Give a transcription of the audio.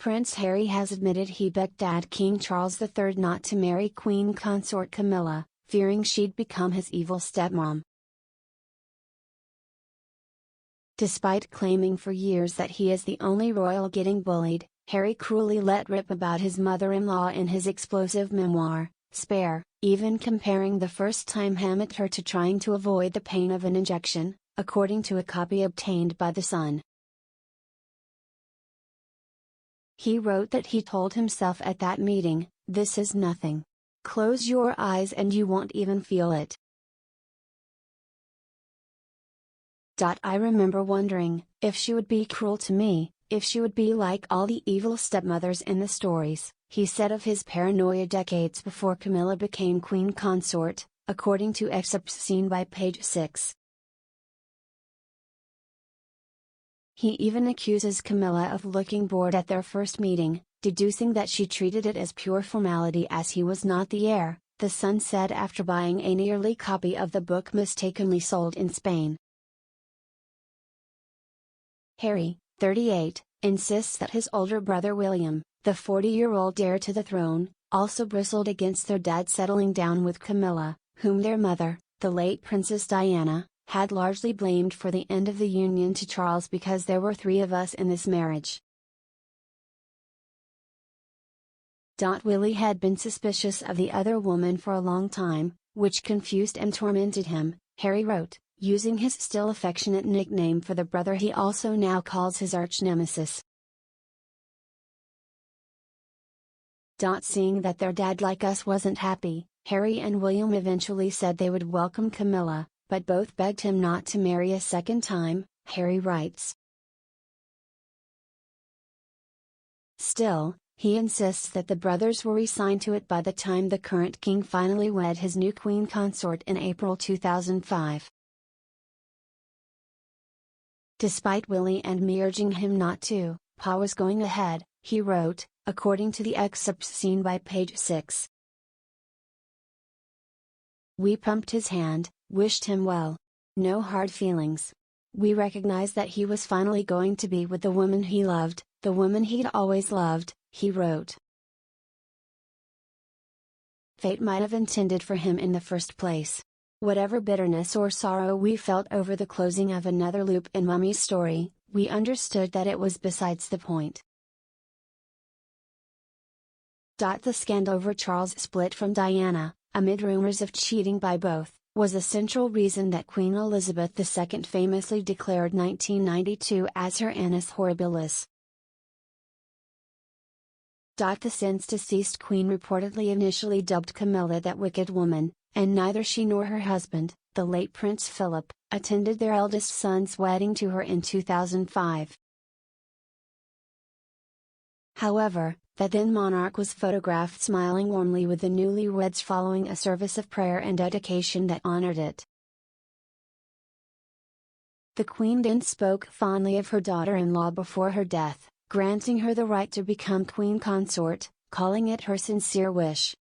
Prince Harry has admitted he begged Dad King Charles III not to marry Queen Consort Camilla, fearing she'd become his evil stepmom. Despite claiming for years that he is the only royal getting bullied, Harry cruelly let rip about his mother-in-law in his explosive memoir, Spare, even comparing the first time he met her to trying to avoid the pain of an injection, according to a copy obtained by The Sun. He wrote that he told himself at that meeting, "This is nothing. Close your eyes and you won't even feel it." I remember wondering if she would be cruel to me, if she would be like all the evil stepmothers in the stories, he said of his paranoia decades before Camilla became queen consort, according to excerpts seen by page 6. He even accuses Camilla of looking bored at their first meeting, deducing that she treated it as pure formality as he was not the heir, The Sun said after buying a nearly copy of the book mistakenly sold in Spain. Harry, 38, insists that his older brother William, the 40-year-old heir to the throne, also bristled against their dad settling down with Camilla, whom their mother, the late Princess Diana, had largely blamed for the end of the union to Charles because there were 3 of us in this marriage. Willie had been suspicious of the other woman for a long time, which confused and tormented him, Harry wrote, using his still affectionate nickname for the brother he also now calls his arch-nemesis. Seeing that their dad like us wasn't happy, Harry and William eventually said they would welcome Camilla, but both begged him not to marry a second time, Harry writes. Still, he insists that the brothers were resigned to it by the time the current king finally wed his new queen consort in April 2005. Despite Willie and me urging him not to, Pa was going ahead, he wrote, according to the excerpts seen by page 6. We pumped his hand, wished him well. No hard feelings. We recognized that he was finally going to be with the woman he loved, the woman he'd always loved, he wrote. Fate might have intended for him in the first place. Whatever bitterness or sorrow we felt over the closing of another loop in Mummy's story, we understood that it was besides the point. The scandal over Charles' split from Diana, amid rumors of cheating by both, was a central reason that Queen Elizabeth II famously declared 1992 as her annus horribilis. The since-deceased queen reportedly initially dubbed Camilla that wicked woman, and neither she nor her husband, the late Prince Philip, attended their eldest son's wedding to her in 2005. However, the then monarch was photographed smiling warmly with the newlyweds following a service of prayer and dedication that honored it. The Queen then spoke fondly of her daughter-in-law before her death, granting her the right to become queen consort, calling it her sincere wish.